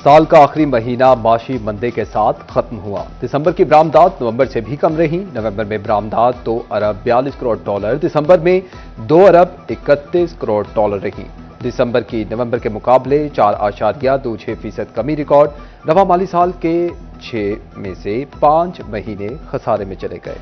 साल का आखिरी महीना माशी मंदे के साथ खत्म हुआ। दिसंबर की बरामदात नवंबर से भी कम रही। नवंबर में बरामदात $2 अरब 42 करोड़, दिसंबर में $2 अरब 31 करोड़ रही। दिसंबर की नवंबर के मुकाबले 4.26% कमी रिकॉर्ड। नवा माली साल के 6 में से 5 महीने खसारे में चले गए।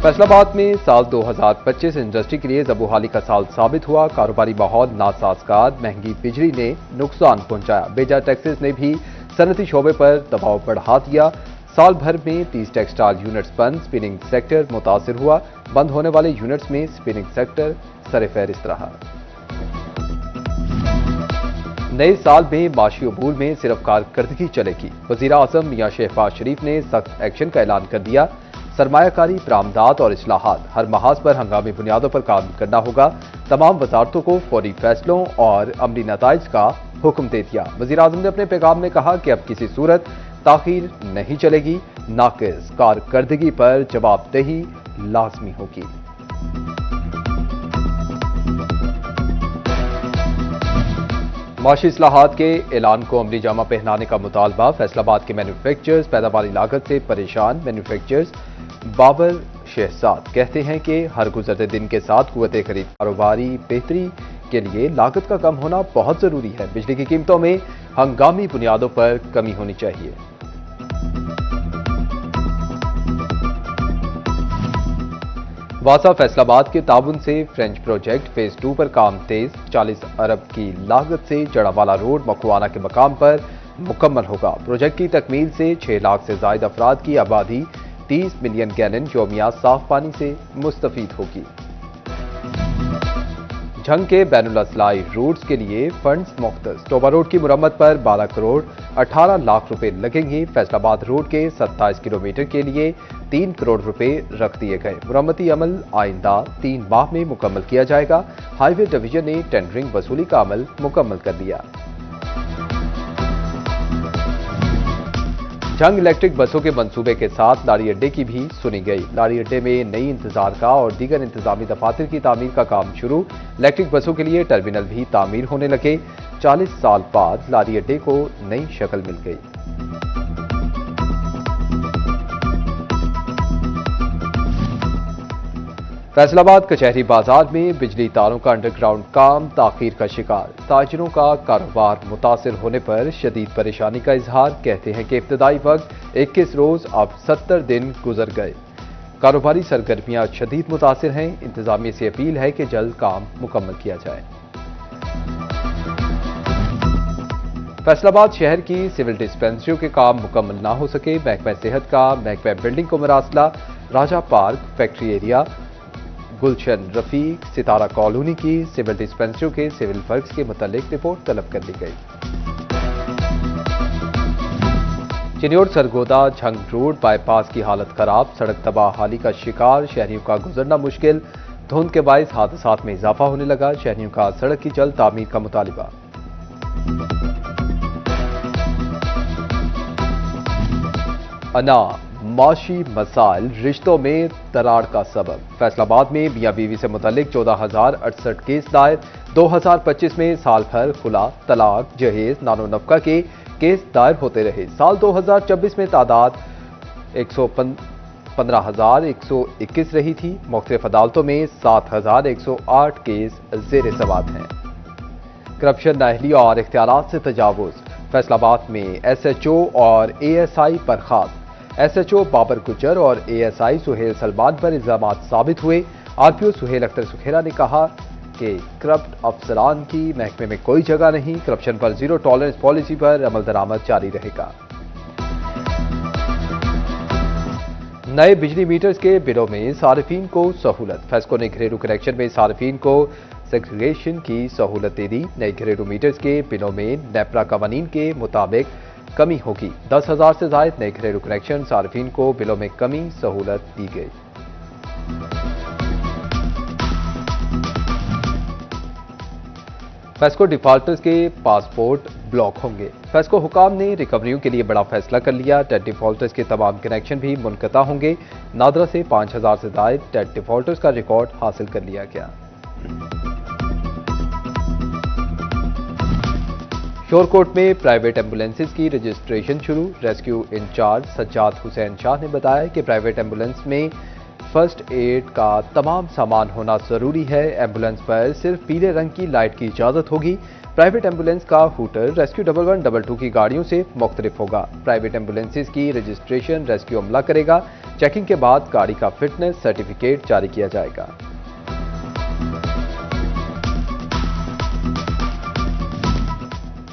फैसलाबाद में साल 2025 इंडस्ट्री के लिए जबूहाली का साल साबित हुआ। कारोबारी माहौल नासाजगार, महंगी बिजली ने नुकसान पहुंचाया। बेजा टैक्सेस ने भी सनती शोबे पर दबाव बढ़ा दिया। साल भर में 30 टेक्सटाइल यूनिट्स बंद, स्पिनिंग सेक्टर मुतासिर हुआ। बंद होने वाले यूनिट्स में स्पिनिंग सेक्टर सरफहरिस्त रहा। नए साल में माशी अमूल में सिर्फ कारकर्दगी चलेगी। वजीर आजम मियां शहबाज शरीफ ने सख्त एक्शन का ऐलान कर दिया। सरमायाकारी, बरामदात और इस्लाहात हर महाज पर हंगामी बुनियादों पर काम करना होगा। तमाम वजारतों को फौरी फैसलों और अमली नताइज का हुक्म दे दिया। वजीर आजम ने अपने पैगाम में कहा कि अब किसी सूरत ताखीर नहीं चलेगी। नाकिस कारकर्दगी पर जवाबदेही लाजमी होगी। माशी इस्लाहात के ऐलान को अमली जामा पहनाने का मुतालबा। फैसलाबाद के मैन्युफैक्चरर्स पैदावारी लागत से परेशान। मैन्युफैक्चरर्स बाबर शहजाद कहते हैं कि हर गुजरते दिन के साथ कुव्वते खरीद कारोबारी बेहतरी के लिए लागत का कम होना बहुत जरूरी है। बिजली की कीमतों में हंगामी बुनियादों पर कमी होनी चाहिए। वासा फैसलाबाद के ताउन से फ्रेंच प्रोजेक्ट फेज 2 पर काम तेज। 40 अरब की लागत से जड़ावाला रोड मखवाना के मकाम पर मुकम्मल होगा। प्रोजेक्ट की तकमील से 6 लाख से ज्यादा अफराद की आबादी 30 मिलियन गैलन यौमिया साफ पानी से मुस्तफीद होगी। झंग के बैनुल असलाई रूट्स के लिए फंड्स मुख्तस। टोबा रोड की मुरम्मत पर 12 करोड़ 18 लाख रुपए लगेंगे। फैसलाबाद रोड के 27 किलोमीटर के लिए 3 करोड़ रुपए रख दिए गए। मुरम्मती अमल आइंदा 3 माह में मुकम्मल किया जाएगा। हाईवे डिवीजन ने टेंडरिंग वसूली का अमल मुकम्मल कर दिया। झंग इलेक्ट्रिक बसों के मंसूबे के साथ लाड़ी अड्डे की भी सुनी गई। लाड़ी अड्डे में नई इंतजारगाह और दीगर इंतजामी दफातर की तामीर का काम शुरू। इलेक्ट्रिक बसों के लिए टर्मिनल भी तामीर होने लगे। 40 साल बाद लाड़ी अड्डे को नई शक्ल मिल गई। फैसलाबाद कचहरी बाजार में बिजली तारों का अंडरग्राउंड काम ताखीर का शिकार। ताजिरों का कारोबार मुतासिर होने पर शदीद परेशानी का इजहार। कहते हैं कि इब्तदाई वक्त 21 रोज अब 70 दिन गुजर गए। कारोबारी सरगर्मियां शदीद मुतासिर हैं। इंतजामिया से अपील है कि जल्द काम मुकम्मल किया जाए। फैसलाबाद शहर की सिविल डिस्पेंसरियों के काम मुकम्मल ना हो सके। महकमा सेहत का महकमा बिल्डिंग को मरासला। राजा पार्क, फैक्ट्री एरिया, गुलशन रफीक, सितारा कॉलोनी की सिविल डिस्पेंसरियों के सिविल वर्क्स के मुतालिक रिपोर्ट तलब कर ली गई। चिन्योर सरगोदा झंग रोड बाईपास की हालत खराब। सड़क तबाहाली का शिकार। शहरियों का गुजरना मुश्किल। धुंध के बायस हादसात में इजाफा होने लगा। शहरियों का सड़क की जल्द तामीर का मुतालिबा। अना माशी मसाइल रिश्तों में दरार का सबब। फैसलाबाद में मियां बीवी से मुतल्लिक 14,068 केस दायर। 2025 में साल भर खुला, तलाक, जहेज, नानो नफका के केस दायर होते रहे। साल 2024 में तादाद 115,121 रही थी। मुख्तलिफ अदालतों में 7,108 केस जेर समाअत हैं। करप्शन, नाअहली और इख्तियारात से तजावुज। फैसलाबाद में SHO और ASI बर्खास्त। SHO बाबर गुज्जर और ASI सुहेल सलमान पर इल्जामात साबित हुए। RPO सुहेल अख्तर सुखेरा ने कहा कि करप्ट अफसरान की महकमे में कोई जगह नहीं। करप्शन पर जीरो टॉलरेंस पॉलिसी पर अमल दरामद जारी रहेगा। नए बिजली मीटर्स के बिलों में सार्फिन को सहूलत। फेस्को ने घरेलू कनेक्शन में सार्फिन को सेग्रीगेशन की सहूलत दे दी। नए घरेलू मीटर्स के बिलों में नेपरा कवानीन के मुताबिक कमी होगी। 10,000 से ज्यादा नए घरेलू कनेक्शन सार्फिन को बिलों में कमी सहूलत दी गई। फेस्को डिफॉल्टर्स के पासपोर्ट ब्लॉक होंगे। फेस्को हुकाम ने रिकवरियों के लिए बड़ा फैसला कर लिया। डेट डिफॉल्टर्स के तमाम कनेक्शन भी मुनक़ता होंगे। नादरा से 5,000 से ज्यादा डेट डिफॉल्टर्स का रिकॉर्ड हासिल कर लिया गया। शोरकोट में प्राइवेट एम्बुलेंसेज की रजिस्ट्रेशन शुरू। रेस्क्यू इंचार्ज सज्जाद हुसैन शाह ने बताया कि प्राइवेट एम्बुलेंस में फर्स्ट एड का तमाम सामान होना जरूरी है। एम्बुलेंस पर सिर्फ पीले रंग की लाइट की इजाजत होगी। प्राइवेट एम्बुलेंस का हूटर रेस्क्यू 1112 की गाड़ियों से मुख्तलिफ होगा। प्राइवेट एम्बुलेंसेज की रजिस्ट्रेशन रेस्क्यू अमला करेगा। चेकिंग के बाद गाड़ी का फिटनेस सर्टिफिकेट जारी किया जाएगा।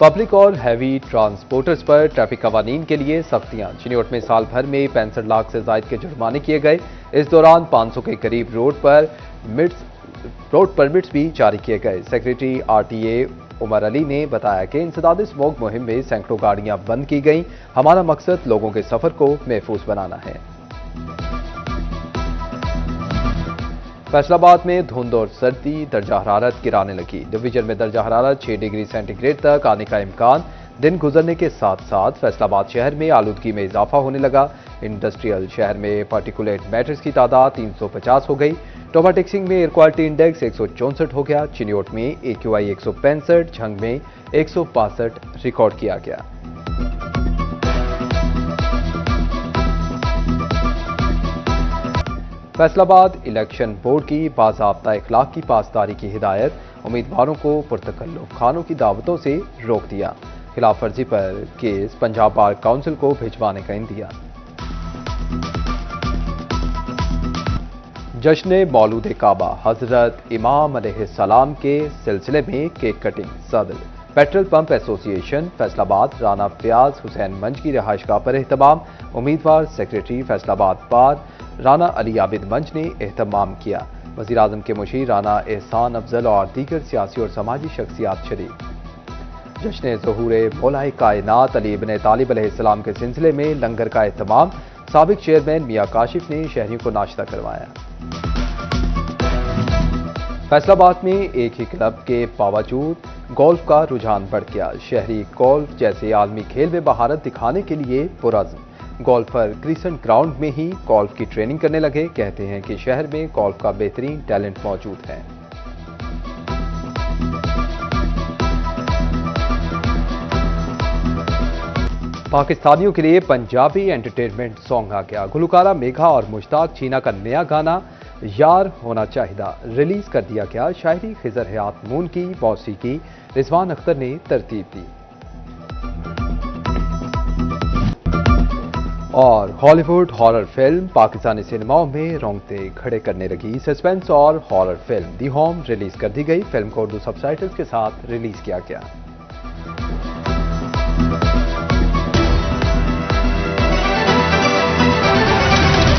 पब्लिक और हैवी ट्रांसपोर्टर्स पर ट्रैफिक कवानीन के लिए सख्तियां। चिन्योट में साल भर में 65 लाख से ज्यादा के जुर्माने किए गए। इस दौरान 500 के करीब रोड परमिट्स भी जारी किए गए। सेक्रेटरी आरटीए उमर अली ने बताया कि इंसदाद स्मोक मुहिम में सैकड़ों गाड़ियां बंद की गईं। हमारा मकसद लोगों के सफर को महफूज बनाना है। फैसलाबाद में धुंध और सर्दी दर्जा हरारत गिराने लगी। डिवीजन में दर्जा हरारत 6 डिग्री सेंटीग्रेड तक आने का इम्कान। दिन गुजरने के साथ साथ फैसलाबाद शहर में आलूदगी में इजाफा होने लगा। इंडस्ट्रियल शहर में पार्टिकुलेट मैटर्स की तादाद 350 हो गई। टोबा टेक्सिंग में एयर क्वालिटी इंडेक्स 164 हो गया। चिन्योट में AQI 165, झंग में 165 रिकॉर्ड किया गया। फैसलाबाद इलेक्शन बोर्ड की बाज़ाब्ता इखलाक की पासदारी की हिदायत। उम्मीदवारों को पुरतकल्लुफ खानों की दावतों से रोक दिया। खिलाफ वर्जी पर केस पंजाब बार काउंसिल को भिजवाने का इंदिया। जश्न मौलूद काबा हजरत इमाम अलैहिस्सलाम के सिलसिले में केक कटिंग सदर। Petrol pump association Faisalabad Rana Fayaz Hussain मंच की रिहाइशगाह पर एहतमाम। उम्मीदवार सेक्रेटरी फैसलाबाद बार राना अली आबिद मंच ने एहतमाम किया। वज़ीर आज़म के मुशीर राना एहसान अफजल और दीगर सियासी और समाजी शख्सियात शरीक। जश्न ज़हूर मौलाए कायनात अली इब्न तालिब अलैहिस्सलाम के सिलसिले में लंगर का एहतमाम। साबिक चेयरमैन मियां काशिफ ने शहरियों को नाश्ता करवाया। फैसलाबाद में एक ही क्लब के बावजूद गोल्फ का रुझान बढ़ गया। शहरी गोल्फ जैसे आलमी खेल में महारत दिखाने के लिए पुरज़्म गोल्फर क्रिसेंट ग्राउंड में ही गोल्फ की ट्रेनिंग करने लगे। कहते हैं कि शहर में गोल्फ का बेहतरीन टैलेंट मौजूद है। पाकिस्तानियों के लिए पंजाबी एंटरटेनमेंट सॉन्ग आ गया। गुलकारा मेघा और मुश्ताक चीना का नया गाना यार होना चाहिए रिलीज कर दिया गया। शायरी खिजर हयात मून की, मौसीकी रिजवान अख्तर ने तरतीब दी। और हॉलीवुड हॉरर फिल्म पाकिस्तानी सिनेमाओं में रोंगटे खड़े करने लगी। सस्पेंस और horror film the home release कर दी गई। फिल्म को उर्दू सबटाइटल्स के साथ रिलीज किया गया।